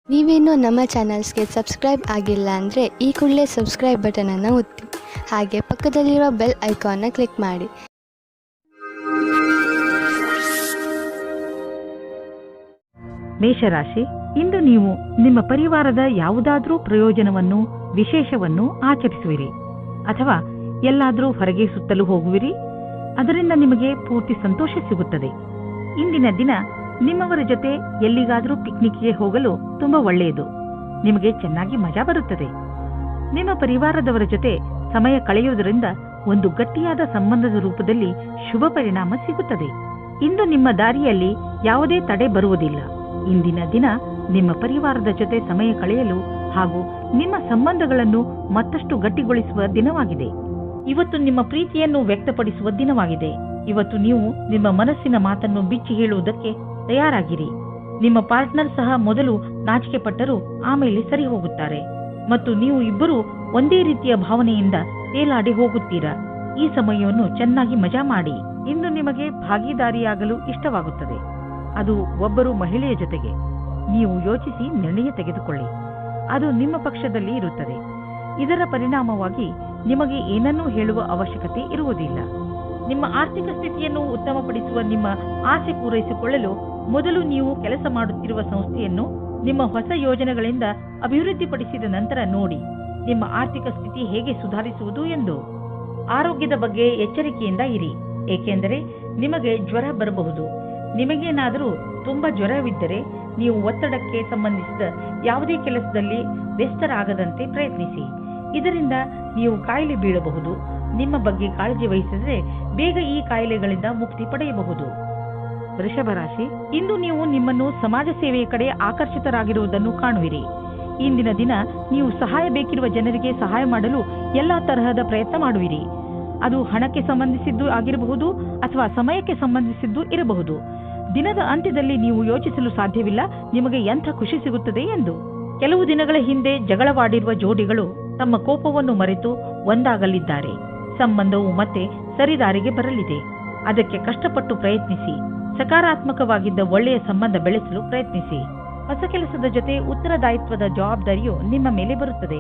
ನೀವೇನೂ ನಮ್ಮ ಚಾನಲ್ಸ್ಗೆ ಸಬ್ಸ್ಕ್ರೈಬ್ ಆಗಿಲ್ಲ ಅಂದರೆ ಈ ಕೂಡಲೇ ಸಬ್ಸ್ಕ್ರೈಬ್ ಬಟನನ್ನು ಒತ್ತಿ ಹಾಗೆ ಪಕ್ಕದಲ್ಲಿರುವ ಬೆಲ್ ಐಕಾನ್ನ ಕ್ಲಿಕ್ ಮಾಡಿ. ಮೇಷರಾಶಿ, ಇಂದು ನೀವು ನಿಮ್ಮ ಪರಿವಾರದ ಯಾವುದಾದ್ರೂ ಪ್ರಯೋಜನವನ್ನು ವಿಶೇಷವನ್ನು ಆಚರಿಸುವಿರಿ ಅಥವಾ ಎಲ್ಲಾದರೂ ಹೊರಗೆ ಸುತ್ತಲೂ ಹೋಗುವಿರಿ. ಅದರಿಂದ ನಿಮಗೆ ಪೂರ್ತಿ ಸಂತೋಷ ಸಿಗುತ್ತದೆ. ಇಂದಿನ ದಿನ ನಿಮ್ಮವರ ಜೊತೆ ಎಲ್ಲಿಗಾದರೂ ಪಿಕ್ನಿಕ್ಗೆ ಹೋಗಲು ತುಂಬಾ ಒಳ್ಳೆಯದು. ನಿಮಗೆ ಚೆನ್ನಾಗಿ ಮಜಾ ಬರುತ್ತದೆ. ನಿಮ್ಮ ಪರಿವಾರದವರ ಜೊತೆ ಸಮಯ ಕಳೆಯುವುದರಿಂದ ಒಂದು ಗಟ್ಟಿಯಾದ ಸಂಬಂಧದ ರೂಪದಲ್ಲಿ ಶುಭ ಪರಿಣಾಮ ಸಿಗುತ್ತದೆ. ಇಂದು ನಿಮ್ಮ ದಾರಿಯಲ್ಲಿ ಯಾವುದೇ ತಡೆ ಬರುವುದಿಲ್ಲ. ಇಂದಿನ ದಿನ ನಿಮ್ಮ ಪರಿವಾರದ ಜೊತೆ ಸಮಯ ಕಳೆಯಲು ಹಾಗೂ ನಿಮ್ಮ ಸಂಬಂಧಗಳನ್ನು ಮತ್ತಷ್ಟು ಗಟ್ಟಿಗೊಳಿಸುವ ದಿನವಾಗಿದೆ. ಇವತ್ತು ನಿಮ್ಮ ಪ್ರೀತಿಯನ್ನು ವ್ಯಕ್ತಪಡಿಸುವ ದಿನವಾಗಿದೆ. ಇವತ್ತು ನೀವು ನಿಮ್ಮ ಮನಸ್ಸಿನ ಮಾತನ್ನು ಬಿಚ್ಚಿ ಹೇಳುವುದಕ್ಕೆ ತಯಾರಾಗಿರಿ. ನಿಮ್ಮ ಪಾರ್ಟ್ನರ್ ಸಹ ಮೊದಲು ನಾಚಿಕೆ ಪಟ್ಟರೂ ಆಮೇಲೆ ಸರಿ ಹೋಗುತ್ತಾರೆ ಮತ್ತು ನೀವು ಇಬ್ಬರು ಒಂದೇ ರೀತಿಯ ಭಾವನೆಯಿಂದ ತೇಲಾಡಿ ಹೋಗುತ್ತೀರಾ. ಈ ಸಮಯವನ್ನು ಚೆನ್ನಾಗಿ ಮಜಾ ಮಾಡಿ. ಇಂದು ನಿಮಗೆ ಭಾಗಿದಾರಿಯಾಗಲು ಇಷ್ಟವಾಗುತ್ತದೆ. ಅದು ಒಬ್ಬರು ಮಹಿಳೆಯ ಜೊತೆಗೆ. ನೀವು ಯೋಚಿಸಿ ನಿರ್ಣಯ ತೆಗೆದುಕೊಳ್ಳಿ. ಅದು ನಿಮ್ಮ ಪಕ್ಷದಲ್ಲಿ ಇರುತ್ತದೆ. ಇದರ ಪರಿಣಾಮವಾಗಿ ನಿಮಗೆ ಏನನ್ನೂ ಹೇಳುವ ಅವಶ್ಯಕತೆ ಇರುವುದಿಲ್ಲ. ನಿಮ್ಮ ಆರ್ಥಿಕ ಸ್ಥಿತಿಯನ್ನು ಉತ್ತಮಪಡಿಸುವ ನಿಮ್ಮ ಆಸೆ ಪೂರೈಸಿಕೊಳ್ಳಲು ಮೊದಲು ನೀವು ಕೆಲಸ ಮಾಡುತ್ತಿರುವ ಸಂಸ್ಥೆಯನ್ನು ನಿಮ್ಮ ಹೊಸ ಯೋಜನೆಗಳಿಂದ ಅಭಿವೃದ್ಧಿಪಡಿಸಿದ ನಂತರ ನೋಡಿ ನಿಮ್ಮ ಆರ್ಥಿಕ ಸ್ಥಿತಿ ಹೇಗೆ ಸುಧಾರಿಸುವುದು ಎಂದು. ಆರೋಗ್ಯದ ಬಗ್ಗೆ ಎಚ್ಚರಿಕೆಯಿಂದ ಇರಿ, ಏಕೆಂದರೆ ನಿಮಗೆ ಜ್ವರ ಬರಬಹುದು. ನಿಮಗೇನಾದರೂ ತುಂಬಾ ಜ್ವರವಿದ್ದರೆ ನೀವು ಒತ್ತಡಕ್ಕೆ ಸಂಬಂಧಿಸಿದ ಯಾವುದೇ ಕೆಲಸದಲ್ಲಿ ವ್ಯಸ್ತರಾಗದಂತೆ ಪ್ರಯತ್ನಿಸಿ. ಇದರಿಂದ ನೀವು ಕಾಯಿಲೆ ಬೀಳಬಹುದು. ನಿಮ್ಮ ಬಗ್ಗೆ ಕಾಳಜಿ ವಹಿಸಿದರೆ ಬೇಗ ಈ ಕಾಯಿಲೆಗಳಿಂದ ಮುಕ್ತಿ ಪಡೆಯಬಹುದು. ವೃಷಭ ರಾಶಿ, ಇಂದು ನೀವು ನಿಮ್ಮನ್ನು ಸಮಾಜ ಸೇವೆಯ ಕಡೆ ಆಕರ್ಷಿತರಾಗಿರುವುದನ್ನು ಕಾಣುವಿರಿ. ಇಂದಿನ ದಿನ ನೀವು ಸಹಾಯ ಬೇಕಿರುವ ಜನರಿಗೆ ಸಹಾಯ ಮಾಡಲು ಎಲ್ಲಾ ತರಹದ ಪ್ರಯತ್ನ ಮಾಡುವಿರಿ. ಅದು ಹಣಕ್ಕೆ ಸಂಬಂಧಿಸಿದ್ದು ಆಗಿರಬಹುದು ಅಥವಾ ಸಮಯಕ್ಕೆ ಸಂಬಂಧಿಸಿದ್ದು ಇರಬಹುದು. ದಿನದ ಅಂತ್ಯದಲ್ಲಿ ನೀವು ಯೋಚಿಸಲು ಸಾಧ್ಯವಿಲ್ಲ ನಿಮಗೆ ಎಂಥ ಖುಷಿ ಸಿಗುತ್ತದೆ ಎಂದು. ಕೆಲವು ದಿನಗಳ ಹಿಂದೆ ಜಗಳವಾಡಿರುವ ಜೋಡಿಗಳು ತಮ್ಮ ಕೋಪವನ್ನು ಮರೆತು ಒಂದಾಗಲಿದ್ದಾರೆ. ಸಂಬಂಧವು ಮತ್ತೆ ಸರಿದಾರಿಗೆ ಬರಲಿದೆ. ಅದಕ್ಕೆ ಕಷ್ಟಪಟ್ಟು ಪ್ರಯತ್ನಿಸಿ. ಸಕಾರಾತ್ಮಕವಾಗಿದ್ದ ಒಳ್ಳೆಯ ಸಂಬಂಧ ಬೆಳೆಸಲು ಪ್ರಯತ್ನಿಸಿ. ಹೊಸ ಕೆಲಸದ ಜೊತೆ ಉತ್ತರದಾಯಿತ್ವದ ಜವಾಬ್ದಾರಿಯು ನಿಮ್ಮ ಮೇಲೆ ಬರುತ್ತದೆ.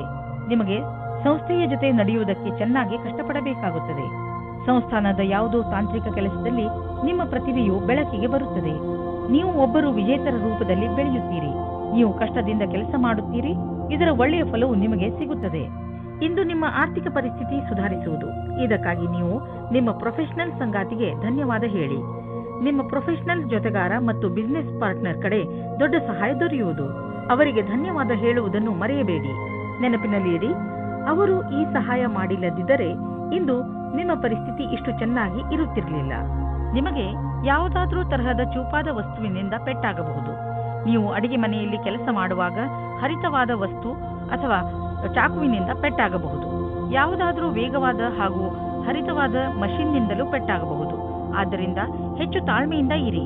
ನಿಮಗೆ ಸಂಸ್ಥೆಯ ಜೊತೆ ನಡೆಯುವುದಕ್ಕೆ ಚೆನ್ನಾಗಿ ಕಷ್ಟಪಡಬೇಕಾಗುತ್ತದೆ. ಸಂಸ್ಥಾನದ ಯಾವುದೋ ತಾಂತ್ರಿಕ ಕೆಲಸದಲ್ಲಿ ನಿಮ್ಮ ಪ್ರತಿಭೆಯು ಬೆಳಕಿಗೆ ಬರುತ್ತದೆ. ನೀವು ಒಬ್ಬರು ವಿಜೇತರ ರೂಪದಲ್ಲಿ ಬೆಳೆಯುತ್ತೀರಿ. ನೀವು ಕಷ್ಟದಿಂದ ಕೆಲಸ ಮಾಡುತ್ತೀರಿ. ಇದರ ಒಳ್ಳೆಯ ಫಲವು ನಿಮಗೆ ಸಿಗುತ್ತದೆ. ಇಂದು ನಿಮ್ಮ ಆರ್ಥಿಕ ಪರಿಸ್ಥಿತಿ ಸುಧಾರಿಸುವುದು. ಇದಕ್ಕಾಗಿ ನೀವು ನಿಮ್ಮ ಪ್ರೊಫೆಷನಲ್ ಸಂಗಾತಿಗೆ ಧನ್ಯವಾದ ಹೇಳಿ. ನಿಮ್ಮ ಪ್ರೊಫೆಷನಲ್ ಜೊತೆಗಾರ ಮತ್ತು ಬಿಸಿನೆಸ್ ಪಾರ್ಟ್ನರ್ ಕಡೆ ದೊಡ್ಡ ಸಹಾಯ ದೊರೆಯುವುದು. ಅವರಿಗೆ ಧನ್ಯವಾದ ಹೇಳುವುದನ್ನು ಮರೆಯಬೇಡಿ. ನೆನಪಿನಲ್ಲಿ ಇಡಿ, ಅವರು ಈ ಸಹಾಯ ಮಾಡಿಲ್ಲದಿದ್ದರೆ ಇಂದು ನಿಮ್ಮ ಪರಿಸ್ಥಿತಿ ಇಷ್ಟು ಚೆನ್ನಾಗಿ ಇರುತ್ತಿರಲಿಲ್ಲ. ನಿಮಗೆ ಯಾವುದಾದ್ರೂ ತರಹದ ಚೂಪಾದ ವಸ್ತುವಿನಿಂದ ಪೆಟ್ಟಾಗಬಹುದು. ನೀವು ಅಡಿಗೆ ಮನೆಯಲ್ಲಿ ಕೆಲಸ ಮಾಡುವಾಗ ಹರಿತವಾದ ವಸ್ತು ಅಥವಾ ಚಾಕುವಿನಿಂದ ಪೆಟ್ಟಾಗಬಹುದು. ಯಾವುದಾದ್ರೂ ವೇಗವಾದ ಹಾಗೂ ಹರಿತವಾದ ಮಷಿನ್ನಿಂದಲೂ ಪೆಟ್ಟಾಗಬಹುದು. ಆದ್ದರಿಂದ ಹೆಚ್ಚು ತಾಳ್ಮೆಯಿಂದ ಇರಿ.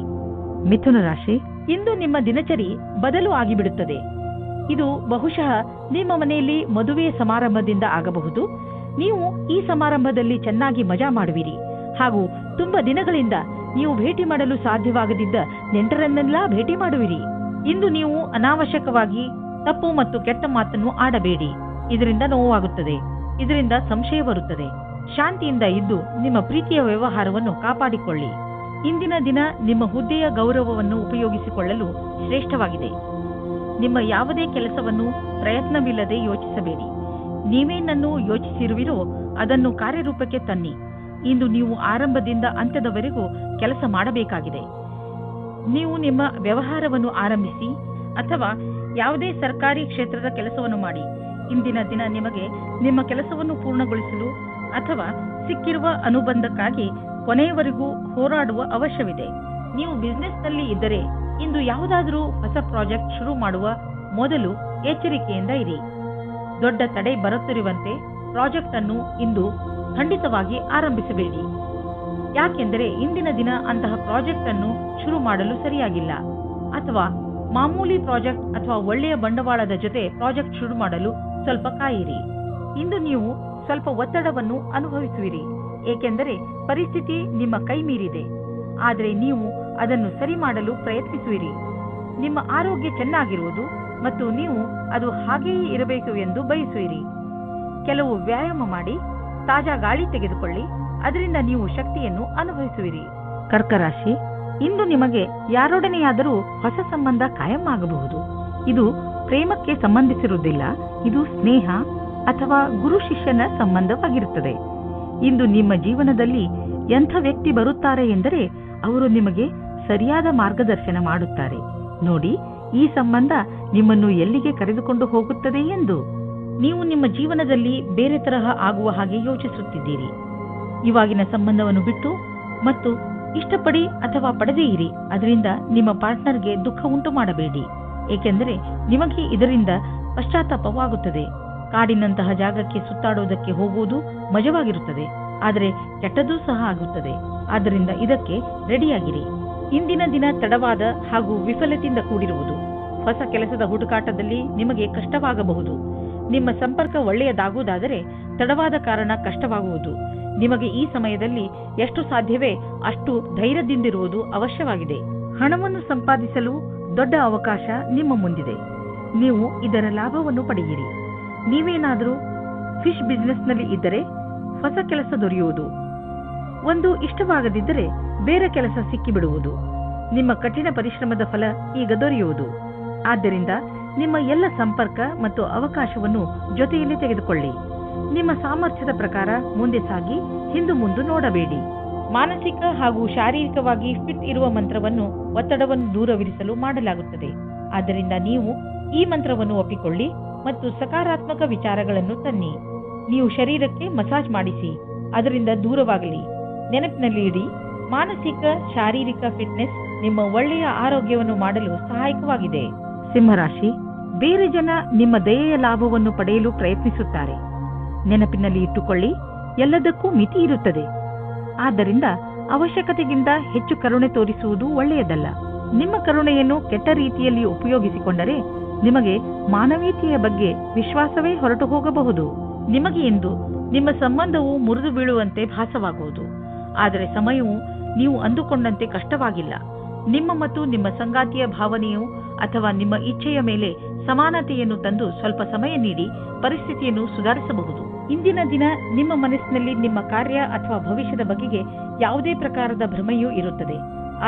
ಮಿಥುನ ರಾಶಿ, ಇಂದು ನಿಮ್ಮ ದಿನಚರಿ ಬದಲು ಆಗಿಬಿಡುತ್ತದೆ. ಇದು ಬಹುಶಃ ನಿಮ್ಮ ಮನೆಯಲ್ಲಿ ಮದುವೆಯ ಸಮಾರಂಭದಿಂದ ಆಗಬಹುದು. ನೀವು ಈ ಸಮಾರಂಭದಲ್ಲಿ ಚೆನ್ನಾಗಿ ಮಜಾ ಮಾಡುವಿರಿ ಹಾಗೂ ತುಂಬಾ ದಿನಗಳಿಂದ ನೀವು ಭೇಟಿ ಮಾಡಲು ಸಾಧ್ಯವಾಗದಿದ್ದ ನೆಂಟರನ್ನೆಲ್ಲ ಭೇಟಿ ಮಾಡುವಿರಿ. ಇಂದು ನೀವು ಅನಾವಶ್ಯಕವಾಗಿ ತಪ್ಪು ಮತ್ತು ಕೆಟ್ಟ ಮಾತನ್ನು ಆಡಬೇಡಿ. ಇದರಿಂದ ನೋವಾಗುತ್ತದೆ. ಇದರಿಂದ ಸಂಶಯ ಬರುತ್ತದೆ. ಶಾಂತಿಯಿಂದ ಇದ್ದು ನಿಮ್ಮ ಪ್ರೀತಿಯ ವ್ಯವಹಾರವನ್ನು ಕಾಪಾಡಿಕೊಳ್ಳಿ. ಇಂದಿನ ದಿನ ನಿಮ್ಮ ಹುದ್ದೆಯ ಗೌರವವನ್ನು ಉಪಯೋಗಿಸಿಕೊಳ್ಳಲು ಶ್ರೇಷ್ಠವಾಗಿದೆ. ನಿಮ್ಮ ಯಾವುದೇ ಕೆಲಸವನ್ನು ಪ್ರಯತ್ನವಿಲ್ಲದೆ ಯೋಚಿಸಬೇಡಿ. ನೀವೇನನ್ನು ಯೋಚಿಸಿರುವಿರೋ ಅದನ್ನು ಕಾರ್ಯರೂಪಕ್ಕೆ ತನ್ನಿ. ಇಂದು ನೀವು ಆರಂಭದಿಂದ ಅಂತ್ಯದವರೆಗೂ ಕೆಲಸ ಮಾಡಬೇಕಾಗಿದೆ. ನೀವು ನಿಮ್ಮ ವ್ಯವಹಾರವನ್ನು ಆರಂಭಿಸಿ ಅಥವಾ ಯಾವುದೇ ಸರ್ಕಾರಿ ಕ್ಷೇತ್ರದ ಕೆಲಸವನ್ನು ಮಾಡಿ. ಇಂದಿನ ದಿನ ನಿಮಗೆ ನಿಮ್ಮ ಕೆಲಸವನ್ನು ಪೂರ್ಣಗೊಳಿಸಲು ಅಥವಾ ಸಿಕ್ಕಿರುವ ಅನುಬಂಧಕ್ಕಾಗಿ ಕೊನೆಯವರೆಗೂ ಹೋರಾಡುವ ಅವಶ್ಯವಿದೆ. ನೀವು ಬಿಸಿನೆಸ್ನಲ್ಲಿ ಇದ್ದರೆ ಇಂದು ಯಾವುದಾದರೂ ಹೊಸ ಪ್ರಾಜೆಕ್ಟ್ ಶುರು ಮಾಡುವ ಮೊದಲು ಎಚ್ಚರಿಕೆಯಿಂದ ಇರಿ. ದೊಡ್ಡ ತಡೆ ಬರುತ್ತಿರುವಂತೆ ಪ್ರಾಜೆಕ್ಟ್ ಅನ್ನು ಇಂದು ಖಂಡಿತವಾಗಿ ಆರಂಭಿಸಬೇಡಿ. ಯಾಕೆಂದರೆ ಇಂದಿನ ದಿನ ಅಂತಹ ಪ್ರಾಜೆಕ್ಟ್ ಅನ್ನು ಶುರು ಮಾಡಲು ಸರಿಯಾಗಿಲ್ಲ. ಅಥವಾ ಮಾಮೂಲಿ ಪ್ರಾಜೆಕ್ಟ್ ಅಥವಾ ಒಳ್ಳೆಯ ಬಂಡವಾಳದ ಜೊತೆ ಪ್ರಾಜೆಕ್ಟ್ ಶುರು ಮಾಡಲು ಸ್ವಲ್ಪ ಕಾಯಿರಿ. ಇಂದು ನೀವು ಸ್ವಲ್ಪ ಒತ್ತಡವನ್ನು ಅನುಭವಿಸುವಿರಿ, ಏಕೆಂದರೆ ಪರಿಸ್ಥಿತಿ ನಿಮ್ಮ ಕೈ ಮೀರಿದೆ. ಆದರೆ ನೀವು ಅದನ್ನು ಸರಿ ಮಾಡಲು ಪ್ರಯತ್ನಿಸುವಿರಿ. ನಿಮ್ಮ ಆರೋಗ್ಯ ಚೆನ್ನಾಗಿರುವುದು ಮತ್ತು ನೀವು ಅದು ಹಾಗೆಯೇ ಇರಬೇಕು ಎಂದು ಬಯಸುವಿರಿ. ಕೆಲವು ವ್ಯಾಯಾಮ ಮಾಡಿ, ತಾಜಾ ಗಾಳಿ ತೆಗೆದುಕೊಳ್ಳಿ, ಅದರಿಂದ ನೀವು ಶಕ್ತಿಯನ್ನು ಅನುಭವಿಸುವಿರಿ. ಕರ್ಕರಾಶಿ, ಇಂದು ನಿಮಗೆ ಯಾರೊಡನೆಯಾದರೂ ಹೊಸ ಸಂಬಂಧ ಕಾಯಂ ಆಗಬಹುದು. ಇದು ಪ್ರೇಮಕ್ಕೆ ಸಂಬಂಧಿಸಿರುವುದಿಲ್ಲ, ಇದು ಸ್ನೇಹ ಅಥವಾ ಗುರು ಶಿಷ್ಯನ ಸಂಬಂಧವಾಗಿರುತ್ತದೆ. ಇಂದು ನಿಮ್ಮ ಜೀವನದಲ್ಲಿ ಎಂಥ ವ್ಯಕ್ತಿ ಬರುತ್ತಾರೆ ಎಂದರೆ ಅವರು ನಿಮಗೆ ಸರಿಯಾದ ಮಾರ್ಗದರ್ಶನ ಮಾಡುತ್ತಾರೆ. ನೋಡಿ, ಈ ಸಂಬಂಧ ನಿಮ್ಮನ್ನು ಎಲ್ಲಿಗೆ ಕರೆದುಕೊಂಡು ಹೋಗುತ್ತದೆ ಎಂದು. ನೀವು ನಿಮ್ಮ ಜೀವನದಲ್ಲಿ ಬೇರೆ ತರಹ ಆಗುವ ಹಾಗೆ ಯೋಚಿಸುತ್ತಿದ್ದೀರಿ. ಇವಾಗಿನ ಸಂಬಂಧವನ್ನು ಬಿಟ್ಟು ಮತ್ತು ಇಷ್ಟಪಡಿ ಅಥವಾ ಪಡೆದೇ ಇರಿ. ಅದರಿಂದ ನಿಮ್ಮ ಪಾರ್ಟ್ನರ್ಗೆ ದುಃಖ ಉಂಟು ಮಾಡಬೇಡಿ, ಏಕೆಂದರೆ ನಿಮಗೆ ಇದರಿಂದ ಪಶ್ಚಾತ್ತಾಪವಾಗುತ್ತದೆ. ಕಾಡಿನಂತಹ ಜಾಗಕ್ಕೆ ಸುತ್ತಾಡುವುದಕ್ಕೆ ಹೋಗುವುದು ಮಜವಾಗಿರುತ್ತದೆ, ಆದರೆ ಕೆಟ್ಟದ್ದೂ ಸಹ ಆಗುತ್ತದೆ. ಆದ್ದರಿಂದ ಇದಕ್ಕೆ ರೆಡಿಯಾಗಿರಿ. ಇಂದಿನ ದಿನ ತಡವಾದ ಹಾಗೂ ವಿಫಲತೆಯಿಂದ ಕೂಡಿರುವುದು. ಹೊಸ ಕೆಲಸದ ಹುಡುಕಾಟದಲ್ಲಿ ನಿಮಗೆ ಕಷ್ಟವಾಗಬಹುದು. ನಿಮ್ಮ ಸಂಪರ್ಕ ಒಳ್ಳೆಯದಾಗುವುದಾದರೆ ತಡವಾದ ಕಾರಣ ಕಷ್ಟವಾಗುವುದು. ನಿಮಗೆ ಈ ಸಮಯದಲ್ಲಿ ಎಷ್ಟು ಸಾಧ್ಯವೇ ಅಷ್ಟು ಧೈರ್ಯದಿಂದಿರುವುದು ಅವಶ್ಯವಾಗಿದೆ. ಹಣವನ್ನು ಸಂಪಾದಿಸಲು ದೊಡ್ಡ ಅವಕಾಶ ನಿಮ್ಮ ಮುಂದಿದೆ. ನೀವು ಇದರ ಲಾಭವನ್ನು ಪಡೆಯಿರಿ. ನೀವೇನಾದರೂ ಫಿಶ್ ಬಿಸಿನೆಸ್ನಲ್ಲಿ ಇದ್ದರೆ ಹೊಸ ಕೆಲಸ ದೊರೆಯುವುದು. ಒಂದು ಇಷ್ಟವಾಗದಿದ್ದರೆ ಬೇರೆ ಕೆಲಸ ಸಿಕ್ಕಿಬಿಡುವುದು. ನಿಮ್ಮ ಕಠಿಣ ಪರಿಶ್ರಮದ ಫಲ ಈಗ ದೊರೆಯುವುದು. ಆದ್ದರಿಂದ ನಿಮ್ಮ ಎಲ್ಲ ಸಂಪರ್ಕ ಮತ್ತು ಅವಕಾಶವನ್ನು ಜೊತೆಯಲ್ಲಿ ತೆಗೆದುಕೊಳ್ಳಿ. ನಿಮ್ಮ ಸಾಮರ್ಥ್ಯದ ಪ್ರಕಾರ ಮುಂದೆ ಸಾಗಿ ಹಿಂದು ಮುಂದೆ ನೋಡಬೇಡಿ. ಮಾನಸಿಕ ಹಾಗೂ ಶಾರೀರಿಕವಾಗಿ ಫಿಟ್ ಇರುವ ಮಂತ್ರವನ್ನು ಒತ್ತಡವನ್ನು ದೂರವಿರಿಸಲು ಮಾಡಲಾಗುತ್ತದೆ. ಆದ್ದರಿಂದ ನೀವು ಈ ಮಂತ್ರವನ್ನು ಒಪ್ಪಿಕೊಳ್ಳಿ ಮತ್ತು ಸಕಾರಾತ್ಮಕ ವಿಚಾರಗಳನ್ನು ತನ್ನಿ. ನೀವು ಶರೀರಕ್ಕೆ ಮಸಾಜ್ ಮಾಡಿಸಿ, ಅದರಿಂದ ದೂರವಾಗಲಿ. ನೆನಪಿನಲ್ಲಿ ಇಡಿ, ಮಾನಸಿಕ ಶಾರೀರಿಕ ಫಿಟ್ನೆಸ್ ನಿಮ್ಮ ಒಳ್ಳೆಯ ಆರೋಗ್ಯವನ್ನು ಮಾಡಲು ಸಹಾಯಕವಾಗಿದೆ. ಸಿಂಹರಾಶಿ, ಬೇರೆ ಜನ ನಿಮ್ಮ ದಯೆಯ ಲಾಭವನ್ನು ಪಡೆಯಲು ಪ್ರಯತ್ನಿಸುತ್ತಾರೆ. ನೆನಪಿನಲ್ಲಿ ಇಟ್ಟುಕೊಳ್ಳಿ, ಎಲ್ಲದಕ್ಕೂ ಮಿತಿ ಇರುತ್ತದೆ. ಆದ್ದರಿಂದ ಅವಶ್ಯಕತೆಗಿಂತ ಹೆಚ್ಚು ಕರುಣೆ ತೋರಿಸುವುದು ಒಳ್ಳೆಯದಲ್ಲ. ನಿಮ್ಮ ಕರುಣೆಯನ್ನು ಕೆಟ್ಟ ರೀತಿಯಲ್ಲಿ ಉಪಯೋಗಿಸಿಕೊಂಡರೆ ನಿಮಗೆ ಮಾನವೀಯತೆಯ ಬಗ್ಗೆ ವಿಶ್ವಾಸವೇ ಹೊರಟು ಹೋಗಬಹುದು. ನಿಮಗೆ ಇಂದು ನಿಮ್ಮ ಸಂಬಂಧವು ಮುರಿದು ಬೀಳುವಂತೆ ಭಾಸವಾಗುವುದು. ಆದರೆ ಸಮಯವು ನೀವು ಅಂದುಕೊಂಡಂತೆ ಕಷ್ಟವಾಗಿಲ್ಲ. ನಿಮ್ಮ ಮತ್ತು ನಿಮ್ಮ ಸಂಗಾತಿಯ ಭಾವನೆಯು ಅಥವಾ ನಿಮ್ಮ ಇಚ್ಛೆಯ ಮೇಲೆ ಸಮಾನತೆಯನ್ನು ತಂದು ಸ್ವಲ್ಪ ಸಮಯ ನೀಡಿ ಪರಿಸ್ಥಿತಿಯನ್ನು ಸುಧಾರಿಸಬಹುದು. ಇಂದಿನ ದಿನ ನಿಮ್ಮ ಮನಸ್ಸಿನಲ್ಲಿ ನಿಮ್ಮ ಕಾರ್ಯ ಅಥವಾ ಭವಿಷ್ಯದ ಬಗೆಗೆ ಯಾವುದೇ ಪ್ರಕಾರದ ಭ್ರಮೆಯೂ ಇರುತ್ತದೆ.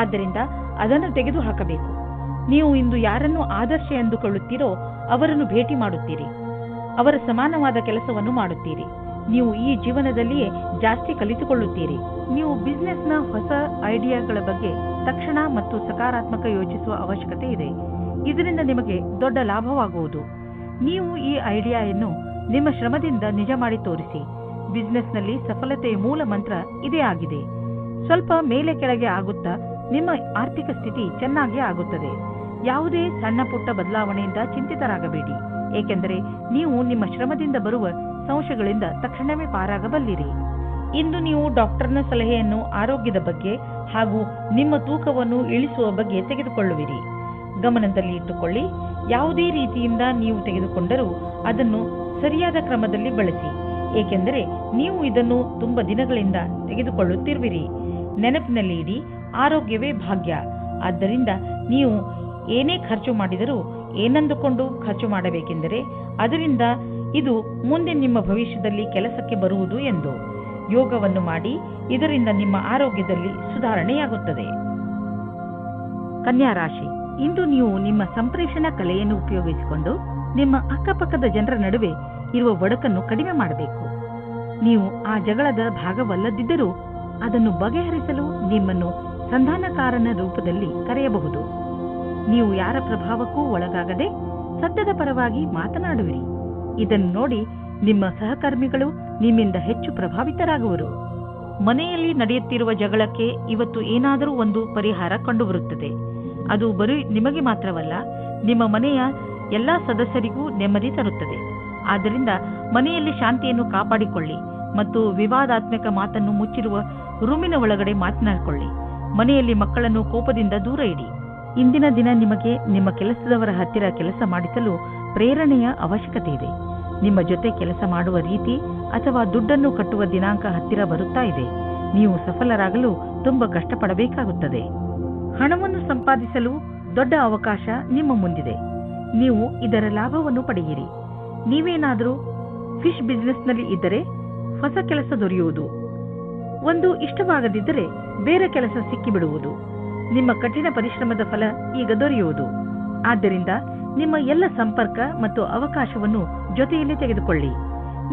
ಆದ್ದರಿಂದ ಅದನ್ನು ತೆಗೆದುಹಾಕಬೇಕು. ನೀವು ಇಂದು ಯಾರನ್ನು ಆದರ್ಶ ಎಂದುಕೊಳ್ಳುತ್ತೀರೋ ಅವರನ್ನು ಭೇಟಿ ಮಾಡುತ್ತೀರಿ. ಅವರ ಸಮಾನವಾದ ಕೆಲಸವನ್ನು ಮಾಡುತ್ತೀರಿ. ನೀವು ಈ ಜೀವನದಲ್ಲಿಯೇ ಜಾಸ್ತಿ ಕಲಿತುಕೊಳ್ಳುತ್ತೀರಿ. ನೀವು ಬಿಸಿನೆಸ್ನ ಹೊಸ ಐಡಿಯಾಗಳ ಬಗ್ಗೆ ತಕ್ಷಣ ಮತ್ತು ಸಕಾರಾತ್ಮಕ ಯೋಚಿಸುವ ಅವಶ್ಯಕತೆ ಇದೆ. ಇದರಿಂದ ನಿಮಗೆ ದೊಡ್ಡ ಲಾಭವಾಗುವುದು. ನೀವು ಈ ಐಡಿಯಾವನ್ನು ನಿಮ್ಮ ಶ್ರಮದಿಂದ ನಿಜ ಮಾಡಿ ತೋರಿಸಿ. ಬಿಸಿನೆಸ್ನಲ್ಲಿ ಸಫಲತೆಯ ಮೂಲ ಮಂತ್ರ ಇದೇ ಆಗಿದೆ. ಸ್ವಲ್ಪ ಮೇಲೆ ಕೆಳಗೆ ಆಗುತ್ತಾ ನಿಮ್ಮ ಆರ್ಥಿಕ ಸ್ಥಿತಿ ಚೆನ್ನಾಗಿ ಆಗುತ್ತದೆ. ಯಾವುದೇ ಸಣ್ಣ ಪುಟ್ಟ ಬದಲಾವಣೆಯಿಂದ ಚಿಂತಿತರಾಗಬೇಡಿ, ಏಕೆಂದರೆ ನೀವು ನಿಮ್ಮ ಶ್ರಮದಿಂದ ಬರುವ ಸಂಶಯಗಳಿಂದ ತಕ್ಷಣವೇ ಪಾರಾಗಬಲ್ಲಿರಿ. ಇಂದು ನೀವು ಡಾಕ್ಟರ್ನ ಸಲಹೆಯನ್ನು ಆರೋಗ್ಯದ ಬಗ್ಗೆ ಹಾಗೂ ನಿಮ್ಮ ತೂಕವನ್ನು ಇಳಿಸುವ ಬಗ್ಗೆ ತೆಗೆದುಕೊಳ್ಳುವಿರಿ. ಗಮನದಲ್ಲಿ ಇಟ್ಟುಕೊಳ್ಳಿ, ಯಾವುದೇ ರೀತಿಯಿಂದ ನೀವು ತೆಗೆದುಕೊಂಡರೂ ಅದನ್ನು ಸರಿಯಾದ ಕ್ರಮದಲ್ಲಿ ಬಳಸಿ, ಏಕೆಂದರೆ ನೀವು ಇದನ್ನು ತುಂಬ ದಿನಗಳಿಂದ ತೆಗೆದುಕೊಳ್ಳುತ್ತಿರುವಿರಿ. ನೆನಪಿನಲ್ಲಿ ಇಡಿ, ಆರೋಗ್ಯವೇ ಭಾಗ್ಯ. ಆದ್ದರಿಂದ ನೀವು ಏನೇ ಖರ್ಚು ಮಾಡಿದರೂ ಏನಂದುಕೊಂಡು ಖರ್ಚು ಮಾಡಬೇಕೆಂದರೆ ಅದರಿಂದ ಇದು ಮುಂದೆ ನಿಮ್ಮ ಭವಿಷ್ಯದಲ್ಲಿ ಕೆಲಸಕ್ಕೆ ಬರುವುದು ಎಂದು. ಯೋಗವನ್ನು ಮಾಡಿ, ಇದರಿಂದ ನಿಮ್ಮ ಆರೋಗ್ಯದಲ್ಲಿ ಸುಧಾರಣೆಯಾಗುತ್ತದೆ. ಕನ್ಯಾ ರಾಶಿ, ಇಂದು ನೀವು ನಿಮ್ಮ ಸಂಪ್ರೇಷಣಾ ಕಲೆಯನ್ನು ಉಪಯೋಗಿಸಿಕೊಂಡು ನಿಮ್ಮ ಅಕ್ಕಪಕ್ಕದ ಜನರ ನಡುವೆ ಇರುವ ಒಡಕನ್ನು ಕಡಿಮೆ ಮಾಡಬೇಕು. ನೀವು ಆ ಜಗಳದ ಭಾಗವಲ್ಲದಿದ್ದರೂ ಅದನ್ನು ಬಗೆಹರಿಸಲು ನಿಮ್ಮನ್ನು ಸಂಧಾನಕಾರನ ರೂಪದಲ್ಲಿ ಕರೆಯಬಹುದು. ನೀವು ಯಾರ ಪ್ರಭಾವಕ್ಕೂ ಒಳಗಾಗದೆ ಸತ್ಯದ ಪರವಾಗಿ ಮಾತನಾಡುವಿರಿ. ಇದನ್ನು ನೋಡಿ ನಿಮ್ಮ ಸಹಕರ್ಮಿಗಳು ನಿಮ್ಮಿಂದ ಹೆಚ್ಚು ಪ್ರಭಾವಿತರಾಗುವರು. ಮನೆಯಲ್ಲಿ ನಡೆಯುತ್ತಿರುವ ಜಗಳಕ್ಕೆ ಇವತ್ತು ಏನಾದರೂ ಒಂದು ಪರಿಹಾರ ಕಂಡುಬರುತ್ತದೆ. ಅದು ಬರೀ ನಿಮಗೆ ಮಾತ್ರವಲ್ಲ, ನಿಮ್ಮ ಮನೆಯ ಎಲ್ಲಾ ಸದಸ್ಯರಿಗೂ ನೆಮ್ಮದಿ ತರುತ್ತದೆ. ಆದ್ದರಿಂದ ಮನೆಯಲ್ಲಿ ಶಾಂತಿಯನ್ನು ಕಾಪಾಡಿಕೊಳ್ಳಿ ಮತ್ತು ವಿವಾದಾತ್ಮಕ ಮಾತನ್ನು ಮುಚ್ಚಿರುವ ರೂಮಿನ ಒಳಗಡೆ ಮಾತನಾಡಿಕೊಳ್ಳಿ. ಮನೆಯಲ್ಲಿ ಮಕ್ಕಳನ್ನು ಕೋಪದಿಂದ ದೂರ ಇಡಿ. ಇಂದಿನ ದಿನ ನಿಮಗೆ ನಿಮ್ಮ ಕೆಲಸದವರ ಹತ್ತಿರ ಕೆಲಸ ಮಾಡಿಸಲು ಪ್ರೇರಣೆಯ ಅವಶ್ಯಕತೆ ಇದೆ. ನಿಮ್ಮ ಜೊತೆ ಕೆಲಸ ಮಾಡುವ ರೀತಿ ಅಥವಾ ದುಡ್ಡನ್ನು ಕಟ್ಟುವ ದಿನಾಂಕ ಹತ್ತಿರ ಬರುತ್ತಾ ಇದೆ. ನೀವು ಸಫಲರಾಗಲು ತುಂಬಾ ಕಷ್ಟಪಡಬೇಕಾಗುತ್ತದೆ. ಹಣವನ್ನು ಸಂಪಾದಿಸಲು ದೊಡ್ಡ ಅವಕಾಶ ನಿಮ್ಮ ಮುಂದಿದೆ. ನೀವು ಇದರ ಲಾಭವನ್ನು ಪಡೆಯಿರಿ. ನೀವೇನಾದರೂ ಫಿಶ್ ಬಿಸಿನೆಸ್ನಲ್ಲಿ ಇದ್ದರೆ ಹೊಸ ಕೆಲಸ ದೊರೆಯುವುದು, ಒಂದು ಇಷ್ಟವಾಗದಿದ್ದರೆ ಬೇರೆ ಕೆಲಸ ಸಿಕ್ಕಿಬಿಡುವುದು, ನಿಮ್ಮ ಕಠಿಣ ಪರಿಶ್ರಮದ ಫಲ ಈಗ ದೊರೆಯುವುದು. ಆದ್ದರಿಂದ ನಿಮ್ಮ ಎಲ್ಲ ಸಂಪರ್ಕ ಮತ್ತು ಅವಕಾಶವನ್ನು ಜೊತೆಯಲ್ಲಿ ತೆಗೆದುಕೊಳ್ಳಿ.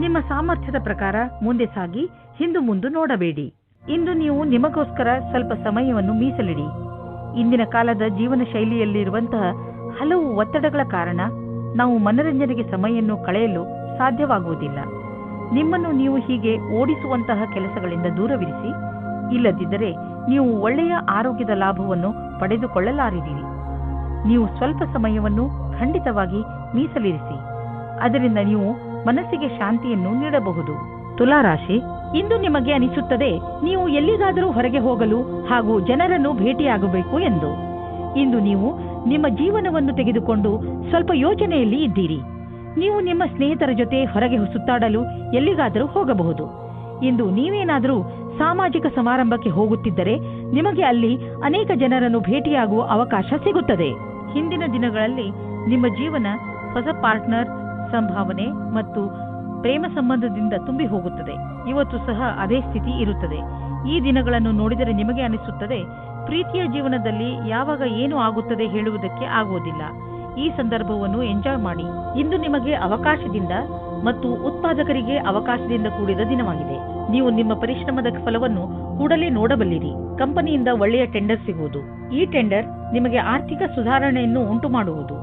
ನಿಮ್ಮ ಸಾಮರ್ಥ್ಯದ ಪ್ರಕಾರ ಮುಂದೆ ಸಾಗಿ ಹಿಂದು ಮುಂದೆ ನೋಡಬೇಡಿ. ಇಂದು ನೀವು ನಿಮಗೋಸ್ಕರ ಸ್ವಲ್ಪ ಸಮಯವನ್ನು ಮೀಸಲಿಡಿ. ಇಂದಿನ ಕಾಲದ ಜೀವನ ಶೈಲಿಯಲ್ಲಿರುವಂತಹ ಹಲವು ಒತ್ತಡಗಳ ಕಾರಣ ನಾವು ಮನರಂಜನೆಗೆ ಸಮಯವನ್ನು ಕಳೆಯಲು ಸಾಧ್ಯವಾಗುವುದಿಲ್ಲ. ನಿಮ್ಮನ್ನು ನೀವು ಹೀಗೆ ಓಡಿಸುವಂತಹ ಕೆಲಸಗಳಿಂದ ದೂರವಿರಿಸಿ. ಇಲ್ಲದಿದ್ದರೆ ನೀವು ಒಳ್ಳೆಯ ಆರೋಗ್ಯದ ಲಾಭವನ್ನು ಪಡೆದುಕೊಳ್ಳಲಾರಿರಿ. ನೀವು ಸ್ವಲ್ಪ ಸಮಯವನ್ನು ಖಂಡಿತವಾಗಿ ಮೀಸಲಿರಿಸಿ. ಅದರಿಂದ ನೀವು ಮನಸ್ಸಿಗೆ ಶಾಂತಿಯನ್ನು ನೀಡಬಹುದು. ತುಲಾರಾಶಿ, ಇಂದು ನಿಮಗೆ ಅನಿಸುತ್ತದೆ ನೀವು ಎಲ್ಲಿಗಾದರೂ ಹೊರಗೆ ಹೋಗಲು ಹಾಗೂ ಜನರನ್ನು ಭೇಟಿಯಾಗಬೇಕು ಎಂದು. ಇಂದು ನೀವು ನಿಮ್ಮ ಜೀವನವನ್ನು ತೆಗೆದುಕೊಂಡು ಸ್ವಲ್ಪ ಯೋಚನೆಯಲ್ಲಿ ಇದ್ದೀರಿ. ನೀವು ನಿಮ್ಮ ಸ್ನೇಹಿತರ ಜೊತೆ ಹೊರಗೆ ಸುತ್ತಾಡಲು ಎಲ್ಲಿಗಾದರೂ ಹೋಗಬಹುದು. ಇಂದು ನೀವೇನಾದರೂ ಸಾಮಾಜಿಕ ಸಮಾರಂಭಕ್ಕೆ ಹೋಗುತ್ತಿದ್ದರೆ ನಿಮಗೆ ಅಲ್ಲಿ ಅನೇಕ ಜನರನ್ನು ಭೇಟಿಯಾಗುವ ಅವಕಾಶ ಸಿಗುತ್ತದೆ. ಹಿಂದಿನ ದಿನಗಳಲ್ಲಿ ನಿಮ್ಮ ಜೀವನ ಹೊಸ ಪಾರ್ಟ್ನರ್, ಸಂಭಾವನೆ ಮತ್ತು ಪ್ರೇಮ ಸಂಬಂಧದಿಂದ ತುಂಬಿ ಹೋಗುತ್ತದೆ. ಇವತ್ತು ಸಹ ಅದೇ ಸ್ಥಿತಿ ಇರುತ್ತದೆ. ಈ ದಿನಗಳನ್ನು ನೋಡಿದರೆ ನಿಮಗೆ ಅನಿಸುತ್ತದೆ ಪ್ರೀತಿಯ ಜೀವನದಲ್ಲಿ ಯಾವಾಗ ಏನು ಆಗುತ್ತದೆ ಹೇಳುವುದಕ್ಕೆ ಆಗುವುದಿಲ್ಲ. ಈ ಸಂದರ್ಭವನ್ನು ಎಂಜಾಯ್ ಮಾಡಿ. ಇಂದು ನಿಮಗೆ ಅವಕಾಶದಿಂದ ಮತ್ತು ಉತ್ಪಾದಕರಿಗೆ ಅವಕಾಶದಿಂದ ಕೂಡಿದ ದಿನವಾಗಿದೆ. ನೀವು ನಿಮ್ಮ ಪರಿಶ್ರಮದ ಫಲವನ್ನು ಕೂಡಲೇ ನೋಡಬಲ್ಲಿರಿ. ಕಂಪನಿಯಿಂದ ಒಳ್ಳೆಯ ಟೆಂಡರ್ ಸಿಗುವುದು. ಈ ಟೆಂಡರ್ ನಿಮಗೆ ಆರ್ಥಿಕ ಸುಧಾರಣೆಯನ್ನು ಉಂಟು ಮಾಡುವುದು.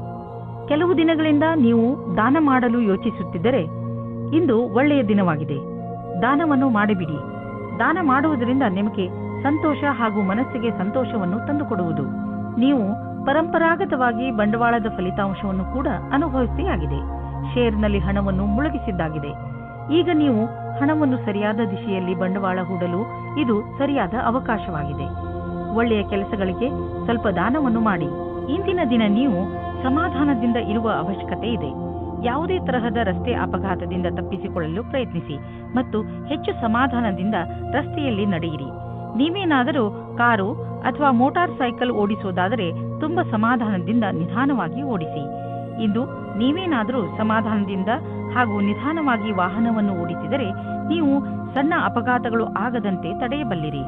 ಕೆಲವು ದಿನಗಳಿಂದ ನೀವು ದಾನ ಮಾಡಲು ಯೋಚಿಸುತ್ತಿದ್ದರೆ ಇಂದು ಒಳ್ಳೆಯ ದಿನವಾಗಿದೆ. ದಾನವನ್ನು ಮಾಡಿಬಿಡಿ. ದಾನ ಮಾಡುವುದರಿಂದ ನಿಮಗೆ ಸಂತೋಷ ಹಾಗೂ ಮನಸ್ಸಿಗೆ ಸಂತೋಷವನ್ನು ತಂದುಕೊಡುವುದು. ನೀವು ಪರಂಪರಾಗತವಾಗಿ ಬಂಡವಾಳದ ಫಲಿತಾಂಶವನ್ನು ಕೂಡ ಅನುಭವಿಸಿಯಾಗಿದೆ. ಶೇರ್ನಲ್ಲಿ ಹಣವನ್ನು ಮುಳುಗಿಸಿದ್ದಾಗಿದೆ. ಈಗ ನೀವು ಹಣವನ್ನು ಸರಿಯಾದ ದಿಶೆಯಲ್ಲಿ ಬಂಡವಾಳ ಹೂಡಲು ಇದು ಸರಿಯಾದ ಅವಕಾಶವಾಗಿದೆ. ಒಳ್ಳೆಯ ಕೆಲಸಗಳಿಗೆ ಸ್ವಲ್ಪ ದಾನವನ್ನು ಮಾಡಿ. ಇಂದಿನ ದಿನ ನೀವು ಸಮಾಧಾನದಿಂದ ಇರುವ ಅವಶ್ಯಕತೆ ಇದೆ. ಯಾವುದೇ ತರಹದ ರಸ್ತೆ ಅಪಘಾತದಿಂದ ತಪ್ಪಿಸಿಕೊಳ್ಳಲು ಪ್ರಯತ್ನಿಸಿ ಮತ್ತು ಹೆಚ್ಚು ಸಮಾಧಾನದಿಂದ ರಸ್ತೆಯಲ್ಲಿ ನಡೆಯಿರಿ. ನೀವೇನಾದರೂ ಕಾರು ಅಥವಾ ಮೋಟಾರ್ ಸೈಕಲ್ ಓಡಿಸುವುದಾದರೆ ತುಂಬಾ ಸಮಾಧಾನದಿಂದ ನಿಧಾನವಾಗಿ ಓಡಿಸಿ. ಇಂದು ನೀವೇನಾದರೂ ಸಮಾಧಾನದಿಂದ ಹಾಗೂ ನಿಧಾನವಾಗಿ ವಾಹನವನ್ನು ಓಡಿಸಿದರೆ ನೀವು ಸಣ್ಣ ಅಪಘಾತಗಳು ಆಗದಂತೆ ತಡೆಯಬಲ್ಲಿರಿ.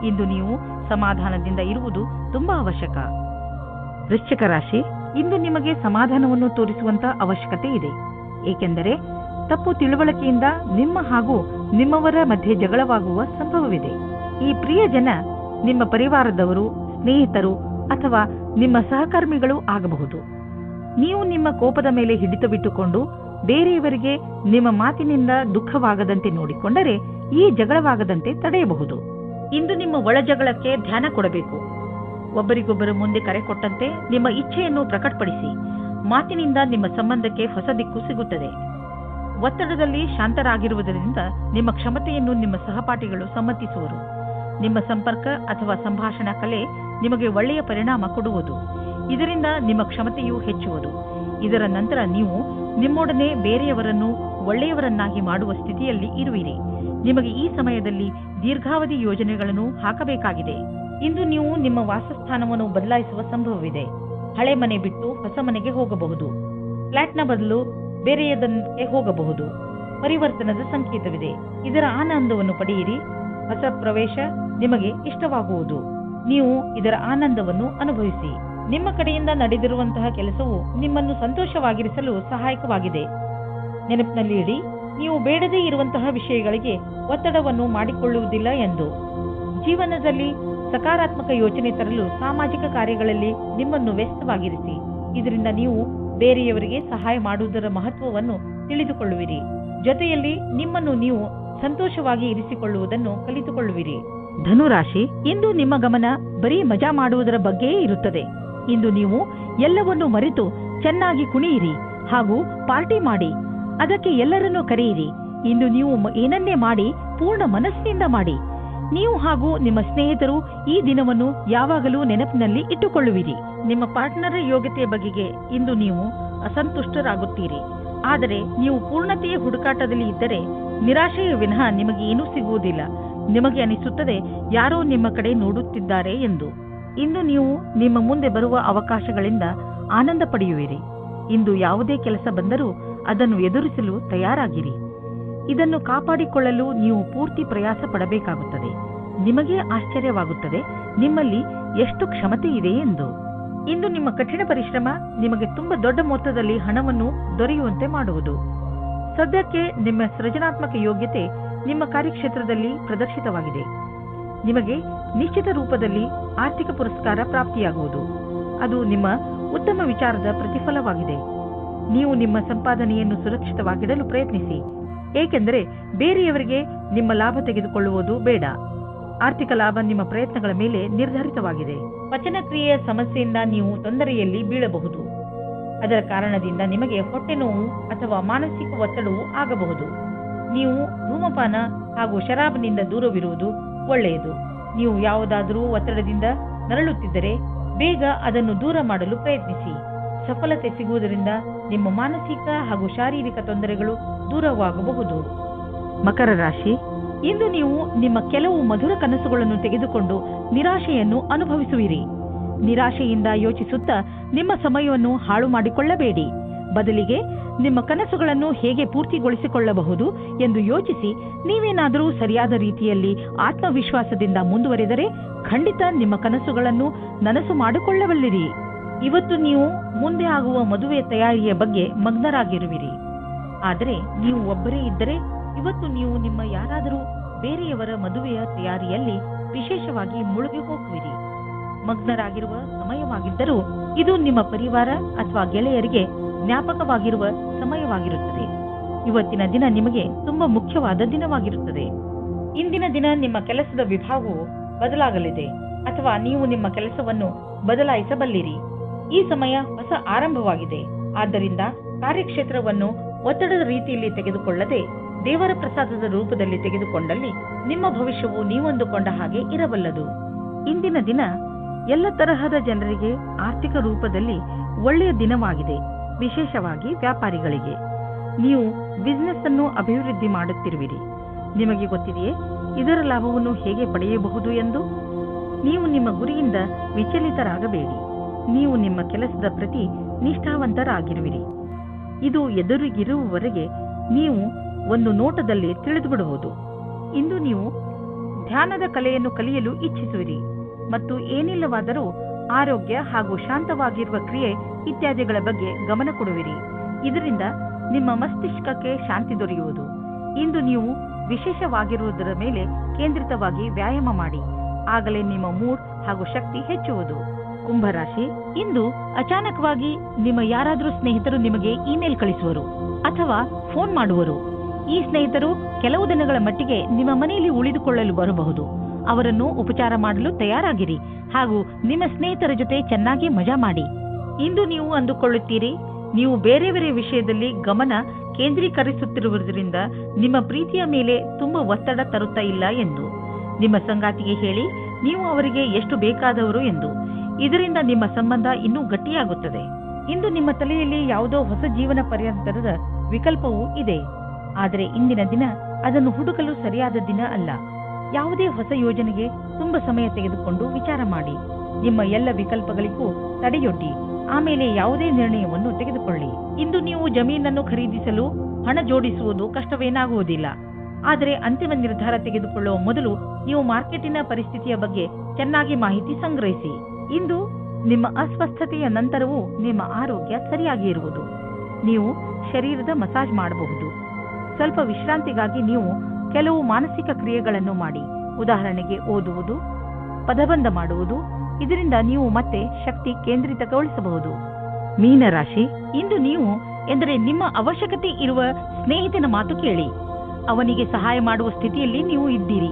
ಇಂದು ನೀವು ಸಮಾಧಾನದಿಂದ ಇರುವುದು ತುಂಬಾ ಅವಶ್ಯಕ. ವೃಶ್ಚಿಕ ರಾಶಿ, ಇಂದು ನಿಮಗೆ ಸಮಾಧಾನವನ್ನು ತೋರಿಸುವಂತ ಅವಶ್ಯಕತೆ ಇದೆ. ಏಕೆಂದರೆ ತಪ್ಪು ತಿಳುವಳಿಕೆಯಿಂದ ನಿಮ್ಮ ಹಾಗೂ ನಿಮ್ಮವರ ಮಧ್ಯೆ ಜಗಳವಾಗುವ ಸಂಭವವಿದೆ. ಈ ಪ್ರಿಯ ಜನ ನಿಮ್ಮ ಪರಿವಾರದವರು, ಸ್ನೇಹಿತರು ಅಥವಾ ನಿಮ್ಮ ಸಹಕರ್ಮಿಗಳು ಆಗಬಹುದು. ನೀವು ನಿಮ್ಮ ಕೋಪದ ಮೇಲೆ ಹಿಡಿತ ಬಿಟ್ಟುಕೊಂಡು ಬೇರೆಯವರಿಗೆ ನಿಮ್ಮ ಮಾತಿನಿಂದ ದುಃಖವಾಗದಂತೆ ನೋಡಿಕೊಂಡರೆ ಈ ಜಗಳವಾಗದಂತೆ ತಡೆಯಬಹುದು. ಇಂದು ನಿಮ್ಮ ಒಳ ಜಗಳಕ್ಕೆ ಧ್ಯಾನ ಕೊಡಬೇಕು. ಒಬ್ಬರಿಗೊಬ್ಬರು ಮುಂದೆ ಕರೆ ಕೊಟ್ಟಂತೆ ನಿಮ್ಮ ಇಚ್ಛೆಯನ್ನು ಪ್ರಕಟಪಡಿಸಿ. ಮಾತಿನಿಂದ ನಿಮ್ಮ ಸಂಬಂಧಕ್ಕೆ ಹೊಸ ದಿಕ್ಕು ಸಿಗುತ್ತದೆ. ಒತ್ತಡದಲ್ಲಿ ಶಾಂತರಾಗಿರುವುದರಿಂದ ನಿಮ್ಮ ಕ್ಷಮತೆಯನ್ನು ನಿಮ್ಮ ಸಹಪಾಠಿಗಳು ಸಮ್ಮತಿಸುವರು. ನಿಮ್ಮ ಸಂಪರ್ಕ ಅಥವಾ ಸಂಭಾಷಣಾ ಕಲೆ ನಿಮಗೆ ಒಳ್ಳೆಯ ಪರಿಣಾಮ ಕೊಡುವುದು. ಇದರಿಂದ ನಿಮ್ಮ ಕ್ಷಮತೆಯು ಹೆಚ್ಚುವುದು. ಇದರ ನಂತರ ನೀವು ನಿಮ್ಮೊಡನೆ ಬೇರೆಯವರನ್ನು ಒಳ್ಳೆಯವರನ್ನಾಗಿ ಮಾಡುವ ಸ್ಥಿತಿಯಲ್ಲಿ ಇರುವಿರಿ. ನಿಮಗೆ ಈ ಸಮಯದಲ್ಲಿ ದೀರ್ಘಾವಧಿ ಯೋಜನೆಗಳನ್ನು ಹಾಕಬೇಕಾಗಿದೆ. ಇಂದು ನೀವು ನಿಮ್ಮ ವಾಸಸ್ಥಾನವನ್ನು ಬದಲಾಯಿಸುವ ಸಂಭವವಿದೆ. ಹಳೆ ಮನೆ ಬಿಟ್ಟು ಹೊಸ ಮನೆಗೆ ಹೋಗಬಹುದು. ಫ್ಲಾಟ್ನ ಬದಲು ಬೇರೆಯದಕ್ಕೆ ಹೋಗಬಹುದು. ಪರಿವರ್ತನದ ಸಂಕೇತವಿದೆ. ಇದರ ಆನಂದವನ್ನು ಪಡೆಯಿರಿ. ಹೊಸ ಪ್ರವೇಶ ನಿಮಗೆ ಇಷ್ಟವಾಗುವುದು. ನೀವು ಇದರ ಆನಂದವನ್ನು ಅನುಭವಿಸಿ. ನಿಮ್ಮ ಕಡೆಯಿಂದ ನಡೆದಿರುವಂತಹ ಕೆಲಸವು ನಿಮ್ಮನ್ನು ಸಂತೋಷವಾಗಿರಿಸಲು ಸಹಾಯಕವಾಗಿದೆ. ನೆನಪಿನಲ್ಲಿ ಇಡಿ, ನೀವು ಬೇಡದೇ ಇರುವಂತಹ ವಿಷಯಗಳಿಗೆ ಒತ್ತಡವನ್ನು ಮಾಡಿಕೊಳ್ಳುವುದಿಲ್ಲ ಎಂದು. ಜೀವನದಲ್ಲಿ ಸಕಾರಾತ್ಮಕ ಯೋಚನೆ ತರಲು ಸಾಮಾಜಿಕ ಕಾರ್ಯಗಳಲ್ಲಿ ನಿಮ್ಮನ್ನು ವ್ಯಸ್ತವಾಗಿರಿಸಿ. ಇದರಿಂದ ನೀವು ಬೇರೆಯವರಿಗೆ ಸಹಾಯ ಮಾಡುವುದರ ಮಹತ್ವವನ್ನು ತಿಳಿದುಕೊಳ್ಳುವಿರಿ. ಜೊತೆಯಲ್ಲಿ ನಿಮ್ಮನ್ನು ನೀವು ಸಂತೋಷವಾಗಿ ಇರಿಸಿಕೊಳ್ಳುವುದನ್ನು ಕಲಿತುಕೊಳ್ಳುವಿರಿ. ಧನುರಾಶಿ, ಇಂದು ನಿಮ್ಮ ಗಮನ ಬರೀ ಮಜಾ ಮಾಡುವುದರ ಬಗ್ಗೆಯೇ ಇರುತ್ತದೆ. ಇಂದು ನೀವು ಎಲ್ಲವನ್ನೂ ಮರೆತು ಚೆನ್ನಾಗಿ ಕುಣಿಯಿರಿ ಹಾಗೂ ಪಾರ್ಟಿ ಮಾಡಿ. ಅದಕ್ಕೆ ಎಲ್ಲರನ್ನೂ ಕರೆಯಿರಿ. ಇಂದು ನೀವು ಏನನ್ನೇ ಮಾಡಿ ಪೂರ್ಣ ಮನಸ್ಸಿನಿಂದ ಮಾಡಿ. ನೀವು ಹಾಗೂ ನಿಮ್ಮ ಸ್ನೇಹಿತರು ಈ ದಿನವನ್ನು ಯಾವಾಗಲೂ ನೆನಪಿನಲ್ಲಿ ಇಟ್ಟುಕೊಳ್ಳುವಿರಿ. ನಿಮ್ಮ ಪಾರ್ಟ್ನರ್ ಯೋಗ್ಯತೆಯ ಬಗೆಗೆ ಇಂದು ನೀವು ಅಸಂತುಷ್ಟರಾಗುತ್ತೀರಿ. ಆದರೆ ನೀವು ಪೂರ್ಣತೆಯ ಹುಡುಕಾಟದಲ್ಲಿ ಇದ್ದರೆ ನಿರಾಶೆಯ ವಿನಃ ನಿಮಗೆ ಏನೂ ಸಿಗುವುದಿಲ್ಲ. ನಿಮಗೆ ಅನಿಸುತ್ತದೆ ಯಾರೋ ನಿಮ್ಮ ಕಡೆ ನೋಡುತ್ತಿದ್ದಾರೆ ಎಂದು. ಇಂದು ನೀವು ನಿಮ್ಮ ಮುಂದೆ ಬರುವ ಅವಕಾಶಗಳಿಂದ ಆನಂದ ಪಡೆಯುವಿರಿ. ಇಂದು ಯಾವುದೇ ಕೆಲಸ ಬಂದರೂ ಅದನ್ನು ಎದುರಿಸಲು ತಯಾರಾಗಿರಿ. ಇದನ್ನು ಕಾಪಾಡಿಕೊಳ್ಳಲು ನೀವು ಪೂರ್ತಿ ಪ್ರಯಾಸ ಪಡಬೇಕಾಗುತ್ತದೆ. ನಿಮಗೇ ಆಶ್ಚರ್ಯವಾಗುತ್ತದೆ ನಿಮ್ಮಲ್ಲಿ ಎಷ್ಟು ಕ್ಷಮತೆ ಇದೆ ಎಂದು. ಇಂದು ನಿಮ್ಮ ಕಠಿಣ ಪರಿಶ್ರಮ ನಿಮಗೆ ತುಂಬಾ ದೊಡ್ಡ ಮೊತ್ತದಲ್ಲಿ ಹಣವನ್ನು ದೊರೆಯುವಂತೆ ಮಾಡುವುದು. ಸದ್ಯಕ್ಕೆ ನಿಮ್ಮ ಸೃಜನಾತ್ಮಕ ಯೋಗ್ಯತೆ ನಿಮ್ಮ ಕಾರ್ಯಕ್ಷೇತ್ರದಲ್ಲಿ ಪ್ರದರ್ಶಿತವಾಗಿದೆ. ನಿಮಗೆ ನಿಶ್ಚಿತ ರೂಪದಲ್ಲಿ ಆರ್ಥಿಕ ಪುರಸ್ಕಾರ ಪ್ರಾಪ್ತಿಯಾಗುವುದು. ಅದು ನಿಮ್ಮ ಉತ್ತಮ ವಿಚಾರದ ಪ್ರತಿಫಲವಾಗಿದೆ. ನೀವು ನಿಮ್ಮ ಸಂಪಾದನೆಯನ್ನು ಸುರಕ್ಷಿತವಾಗಿಡಲು ಪ್ರಯತ್ನಿಸಿ, ಏಕೆಂದರೆ ಬೇರೆಯವರಿಗೆ ನಿಮ್ಮ ಲಾಭ ತೆಗೆದುಕೊಳ್ಳುವುದು ಬೇಡ. ಆರ್ಥಿಕ ಲಾಭ ನಿಮ್ಮ ಪ್ರಯತ್ನಗಳ ಮೇಲೆ ನಿರ್ಧರಿತವಾಗಿದೆ. ಪಚನ ಕ್ರಿಯೆಯ ಸಮಸ್ಯೆಯಿಂದ ನೀವು ತೊಂದರೆಯಲ್ಲಿ ಬೀಳಬಹುದು. ಅದರ ಕಾರಣದಿಂದ ನಿಮಗೆ ಹೊಟ್ಟೆ ನೋವು ಅಥವಾ ಮಾನಸಿಕ ಒತ್ತಡವೂ ಆಗಬಹುದು. ನೀವು ಧೂಮಪಾನ ಹಾಗೂ ಶರಾಬ್ನಿಂದ ದೂರವಿರುವುದು ಒಳ್ಳೆಯದು. ನೀವು ಯಾವುದಾದರೂ ಒತ್ತಡದಿಂದ ನರಳುತ್ತಿದ್ದರೆ ಬೇಗ ಅದನ್ನು ದೂರ ಮಾಡಲು ಪ್ರಯತ್ನಿಸಿ. ಸಫಲತೆ ಸಿಗುವುದರಿಂದ ನಿಮ್ಮ ಮಾನಸಿಕ ಹಾಗೂ ಶಾರೀರಿಕ ತೊಂದರೆಗಳು ದೂರವಾಗಬಹುದು. ಮಕರ ರಾಶಿ, ಇಂದು ನೀವು ನಿಮ್ಮ ಕೆಲವು ಮಧುರ ಕನಸುಗಳನ್ನು ತೆಗೆದುಕೊಂಡು ನಿರಾಶೆಯನ್ನು ಅನುಭವಿಸುವಿರಿ. ನಿರಾಶೆಯಿಂದ ಯೋಚಿಸುತ್ತಾ ನಿಮ್ಮ ಸಮಯವನ್ನು ಹಾಳು ಮಾಡಿಕೊಳ್ಳಬೇಡಿ. ಬದಲಿಗೆ ನಿಮ್ಮ ಕನಸುಗಳನ್ನು ಹೇಗೆ ಪೂರ್ತಿಗೊಳಿಸಿಕೊಳ್ಳಬಹುದು ಎಂದು ಯೋಚಿಸಿ ನೀವೇನಾದರೂ ಸರಿಯಾದ ರೀತಿಯಲ್ಲಿ ಆತ್ಮವಿಶ್ವಾಸದಿಂದ ಮುಂದುವರೆದರೆ ಖಂಡಿತ ನಿಮ್ಮ ಕನಸುಗಳನ್ನು ನನಸು ಮಾಡಿಕೊಳ್ಳಬಲ್ಲಿರಿ. ಇವತ್ತು ನೀವು ಮುಂದೆ ಆಗುವ ಮದುವೆ ತಯಾರಿಯ ಬಗ್ಗೆ ಮಗ್ನರಾಗಿರುವಿರಿ. ಆದರೆ ನೀವು ಒಬ್ಬರೇ ಇದ್ದರೆ ಇವತ್ತು ನೀವು ನಿಮ್ಮ ಯಾರಾದರೂ ಬೇರೆಯವರ ಮದುವೆಯ ತಯಾರಿಯಲ್ಲಿ ವಿಶೇಷವಾಗಿ ಮುಳುಗಿ ಹೋಗುವಿರಿ. ಮಗ್ನರಾಗಿರುವ ಸಮಯವಾಗಿದ್ದರೂ ಇದು ನಿಮ್ಮ ಪರಿವಾರ ಅಥವಾ ಗೆಳೆಯರಿಗೆ ಜ್ಞಾಪಕವಾಗಿರುವ ಸಮಯವಾಗಿರುತ್ತದೆ. ಇವತ್ತಿನ ದಿನ ನಿಮಗೆ ತುಂಬಾ ಮುಖ್ಯವಾದ ದಿನವಾಗಿರುತ್ತದೆ. ಇಂದಿನ ದಿನ ನಿಮ್ಮ ಕೆಲಸದ ವಿಭಾಗವು ಬದಲಾಗಲಿದೆ ಅಥವಾ ನೀವು ನಿಮ್ಮ ಕೆಲಸವನ್ನು ಬದಲಾಯಿಸಬಲ್ಲಿರಿ. ಈ ಸಮಯ ಹೊಸ ಆರಂಭವಾಗಿದೆ. ಆದ್ದರಿಂದ ಕಾರ್ಯಕ್ಷೇತ್ರವನ್ನು ಒತ್ತಡದ ರೀತಿಯಲ್ಲಿ ತೆಗೆದುಕೊಳ್ಳದೆ ದೇವರ ಪ್ರಸಾದದ ರೂಪದಲ್ಲಿ ತೆಗೆದುಕೊಂಡಲ್ಲಿ ನಿಮ್ಮ ಭವಿಷ್ಯವು ನೀವಂದುಕೊಂಡ ಹಾಗೆ ಇರಬಲ್ಲದು. ಇಂದಿನ ದಿನ ಎಲ್ಲ ತರಹದ ಜನರಿಗೆ ಆರ್ಥಿಕ ರೂಪದಲ್ಲಿ ಒಳ್ಳೆಯ ದಿನವಾಗಿದೆ. ವಿಶೇಷವಾಗಿ ವ್ಯಾಪಾರಿಗಳಿಗೆ. ನೀವು ಬಿಸಿನೆಸ್ ಅನ್ನು ಅಭಿವೃದ್ಧಿ ಮಾಡುತ್ತಿರುವಿರಿ. ನಿಮಗೆ ಗೊತ್ತಿದೆಯೇ ಇದರ ಲಾಭವನ್ನು ಹೇಗೆ ಪಡೆಯಬಹುದು ಎಂದು? ನೀವು ನಿಮ್ಮ ಗುರಿಯಿಂದ ವಿಚಲಿತರಾಗಬೇಡಿ. ನೀವು ನಿಮ್ಮ ಕೆಲಸದ ಪ್ರತಿ ನಿಷ್ಠಾವಂತರಾಗಿರುವಿರಿ. ಇದು ಎದುರಿಗಿರುವವರೆಗೆ ನೀವು ಒಂದು ನೋಟದಲ್ಲಿ ತಿಳಿದುಬಿಡುವುದು. ಇಂದು ನೀವು ಧ್ಯಾನದ ಕಲೆಯನ್ನು ಕಲಿಯಲು ಇಚ್ಛಿಸುವಿರಿ ಮತ್ತು ಏನಿಲ್ಲವಾದರೂ ಆರೋಗ್ಯ ಹಾಗೂ ಶಾಂತವಾಗಿರುವ ಕ್ರಿಯೆ ಇತ್ಯಾದಿಗಳ ಬಗ್ಗೆ ಗಮನ ಕೊಡುವಿರಿ. ಇದರಿಂದ ನಿಮ್ಮ ಮಸ್ತಿಷ್ಕಕ್ಕೆ ಶಾಂತಿ ದೊರೆಯುವುದು. ಇಂದು ನೀವು ವಿಶೇಷವಾಗಿರುವುದರ ಮೇಲೆ ಕೇಂದ್ರಿತವಾಗಿ ವ್ಯಾಯಾಮ ಮಾಡಿ. ಆಗಲೇ ನಿಮ್ಮ ಮೂಡ್ ಹಾಗೂ ಶಕ್ತಿ ಹೆಚ್ಚುವುದು. ಕುಂಭರಾಶಿ, ಇಂದು ಅಚಾನಕವಾಗಿ ನಿಮ್ಮ ಯಾರಾದರೂ ಸ್ನೇಹಿತರು ನಿಮಗೆ ಇಮೇಲ್ ಕಳಿಸುವರು ಅಥವಾ ಫೋನ್ ಮಾಡುವರು. ಈ ಸ್ನೇಹಿತರು ಕೆಲವು ದಿನಗಳ ಮಟ್ಟಿಗೆ ನಿಮ್ಮ ಮನೆಯಲ್ಲಿ ಉಳಿದುಕೊಳ್ಳಲು ಬರಬಹುದು. ಅವರನ್ನು ಉಪಚಾರ ಮಾಡಲು ತಯಾರಾಗಿರಿ ಹಾಗೂ ನಿಮ್ಮ ಸ್ನೇಹಿತರ ಜೊತೆ ಚೆನ್ನಾಗಿ ಮಜಾ ಮಾಡಿ. ಇಂದು ನೀವು ಅಂದುಕೊಳ್ಳುತ್ತೀರಿ ನೀವು ಬೇರೆಯವರ ವಿಷಯದಲ್ಲಿ ಗಮನ ಕೇಂದ್ರೀಕರಿಸುತ್ತಿರುವುದರಿಂದ ನಿಮ್ಮ ಪ್ರೀತಿಯ ಮೇಲೆ ತುಂಬಾ ಒತ್ತಡ ತರುತ್ತಾ ಇಲ್ಲ ಎಂದು. ನಿಮ್ಮ ಸಂಗಾತಿಗೆ ಹೇಳಿ ನೀವು ಅವರಿಗೆ ಎಷ್ಟು ಬೇಕಾದವರು ಎಂದು. ಇದರಿಂದ ನಿಮ್ಮ ಸಂಬಂಧ ಇನ್ನೂ ಗಟ್ಟಿಯಾಗುತ್ತದೆ. ಇಂದು ನಿಮ್ಮ ತಲೆಯಲ್ಲಿ ಯಾವುದೋ ಹೊಸ ಜೀವನ ಪರ್ಯಂತರದ ವಿಕಲ್ಪವೂ ಇದೆ. ಆದರೆ ಇಂದಿನ ದಿನ ಅದನ್ನು ಹುಡುಕಲು ಸರಿಯಾದ ದಿನ ಅಲ್ಲ. ಯಾವುದೇ ಹೊಸ ಯೋಜನೆಗೆ ತುಂಬಾ ಸಮಯ ತೆಗೆದುಕೊಂಡು ವಿಚಾರ ಮಾಡಿ. ನಿಮ್ಮ ಎಲ್ಲ ವಿಕಲ್ಪಗಳಿಗೂ ತಡೆಯೊಡ್ಡಿ ಆಮೇಲೆ ಯಾವುದೇ ನಿರ್ಣಯವನ್ನು ತೆಗೆದುಕೊಳ್ಳಿ. ಇಂದು ನೀವು ಜಮೀನನ್ನು ಖರೀದಿಸಲು ಹಣ ಜೋಡಿಸುವುದು ಕಷ್ಟವೇನಾಗುವುದಿಲ್ಲ. ಆದರೆ ಅಂತಿಮ ನಿರ್ಧಾರ ತೆಗೆದುಕೊಳ್ಳುವ ಮೊದಲು ನೀವು ಮಾರ್ಕೆಟಿನ ಪರಿಸ್ಥಿತಿಯ ಬಗ್ಗೆ ಚೆನ್ನಾಗಿ ಮಾಹಿತಿ ಸಂಗ್ರಹಿಸಿ. ಇಂದು ನಿಮ್ಮ ಅಸ್ವಸ್ಥತೆಯ ನಂತರವೂ ನಿಮ್ಮ ಆರೋಗ್ಯ ಸರಿಯಾಗಿ ಇರುವುದು. ನೀವು ಶರೀರದ ಮಸಾಜ್ ಮಾಡಬಹುದು. ಸ್ವಲ್ಪ ವಿಶ್ರಾಂತಿಗಾಗಿ ನೀವು ಕೆಲವು ಮಾನಸಿಕ ಕ್ರಿಯೆಗಳನ್ನು ಮಾಡಿ. ಉದಾಹರಣೆಗೆ ಓದುವುದು, ಪದಬಂಧ ಮಾಡುವುದು. ಇದರಿಂದ ನೀವು ಮತ್ತೆ ಶಕ್ತಿ ಕೇಂದ್ರಿತಗೊಳಿಸಬಹುದು. ಮೀನರಾಶಿ, ಇಂದು ನೀವು ಎಂದರೆ ನಿಮ್ಮ ಅವಶ್ಯಕತೆ ಇರುವ ಸ್ನೇಹಿತನ ಮಾತು ಕೇಳಿ. ಅವನಿಗೆ ಸಹಾಯ ಮಾಡುವ ಸ್ಥಿತಿಯಲ್ಲಿ ನೀವು ಇದ್ದೀರಿ.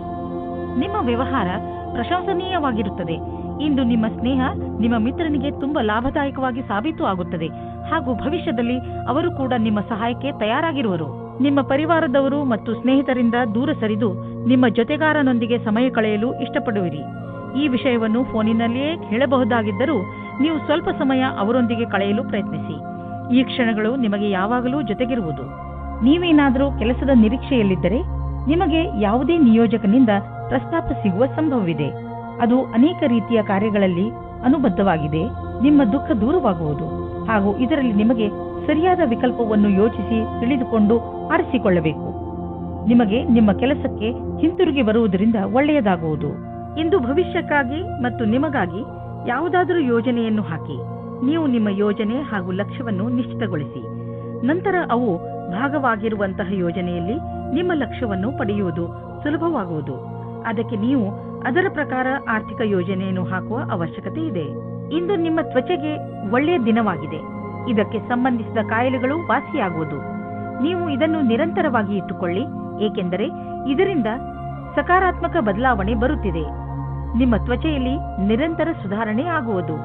ನಿಮ್ಮ ವ್ಯವಹಾರ ಪ್ರಶಂಸನೀಯವಾಗಿರುತ್ತದೆ. ಇಂದು ನಿಮ್ಮ ಸ್ನೇಹ ನಿಮ್ಮ ಮಿತ್ರನಿಗೆ ತುಂಬಾ ಲಾಭದಾಯಕವಾಗಿ ಸಾಬೀತು ಆಗುತ್ತದೆ ಹಾಗೂ ಭವಿಷ್ಯದಲ್ಲಿ ಅವರು ಕೂಡ ನಿಮ್ಮ ಸಹಾಯಕ್ಕೆ ತಯಾರಾಗಿರುವರು. ನಿಮ್ಮ ಪರಿವಾರದವರು ಮತ್ತು ಸ್ನೇಹಿತರಿಂದ ದೂರ ಸರಿದು ನಿಮ್ಮ ಜೊತೆಗಾರನೊಂದಿಗೆ ಸಮಯ ಕಳೆಯಲು ಇಷ್ಟಪಡುವಿರಿ. ಈ ವಿಷಯವನ್ನು ಫೋನಿನಲ್ಲಿಯೇ ಹೇಳಬಹುದಾಗಿದ್ದರೂ ನೀವು ಸ್ವಲ್ಪ ಸಮಯ ಅವರೊಂದಿಗೆ ಕಳೆಯಲು ಪ್ರಯತ್ನಿಸಿ. ಈ ಕ್ಷಣಗಳು ನಿಮಗೆ ಯಾವಾಗಲೂ ಜೊತೆಗಿರುವುದು. ನೀವೇನಾದರೂ ಕೆಲಸದ ನಿರೀಕ್ಷೆಯಲ್ಲಿದ್ದರೆ ನಿಮಗೆ ಯಾವುದೇ ನಿಯೋಜಕನಿಂದ ಪ್ರಸ್ತಾಪ ಸಿಗುವ ಸಂಭವವಿದೆ. ಅದು ಅನೇಕ ರೀತಿಯ ಕಾರ್ಯಗಳಲ್ಲಿ ಅನುಬದ್ಧವಾಗಿದೆ. ನಿಮ್ಮ ದುಃಖ ದೂರವಾಗುವುದು. ಹಾಗೂ ಇದರಲ್ಲಿ ನಿಮಗೆ ಸರಿಯಾದ ವಿಕಲ್ಪವನ್ನು ಯೋಚಿಸಿ ತಿಳಿದುಕೊಂಡು ಆರಿಸಿಕೊಳ್ಳಬೇಕು. ನಿಮಗೆ ನಿಮ್ಮ ಕೆಲಸಕ್ಕೆ ಹಿಂತಿರುಗಿ ಬರುವುದರಿಂದ ಒಳ್ಳೆಯದಾಗುವುದು. ಇಂದು ಭವಿಷ್ಯಕ್ಕಾಗಿ ಮತ್ತು ನಿಮಗಾಗಿ ಯಾವುದಾದರೂ ಯೋಜನೆಯನ್ನು ಹಾಕಿ. ನೀವು ನಿಮ್ಮ ಯೋಜನೆ ಹಾಗೂ ಲಕ್ಷ್ಯವನ್ನು ನಿಶ್ಚಿತಗೊಳಿಸಿ. ನಂತರ ಅವು ಭಾಗವಾಗಿರುವಂತಹ ಯೋಜನೆಯಲ್ಲಿ ನಿಮ್ಮ ಲಕ್ಷ್ಯವನ್ನು ಪಡೆಯುವುದು ಸುಲಭವಾಗುವುದು. ಅದಕ್ಕೆ ನೀವು ಅದರ ಪ್ರಕಾರ ಆರ್ಥಿಕ ಯೋಜನೆಯನ್ನು ಹಾಕುವ ಅವಶ್ಯಕತೆ ಇದೆ. ಇಂದು ನಿಮ್ಮ ತ್ವಚೆಗೆ ಒಳ್ಳೆಯ ದಿನವಾಗಿದೆ. ಇದಕ್ಕೆ ಸಂಬಂಧಿಸಿದ ಕಾಯಿಲೆಗಳು ವಾಸಿಯಾಗುವುದು. ನೀವು ಇದನ್ನು ನಿರಂತರವಾಗಿ ಇಟ್ಟುಕೊಳ್ಳಿ, ಏಕೆಂದರೆ ಇದರಿಂದ ಸಕಾರಾತ್ಮಕ ಬದಲಾವಣೆ ಬರುತ್ತಿದೆ. ನಿಮ್ಮ ತ್ವಚೆಯಲ್ಲಿ ನಿರಂತರ ಸುಧಾರಣೆ ಆಗುವುದು.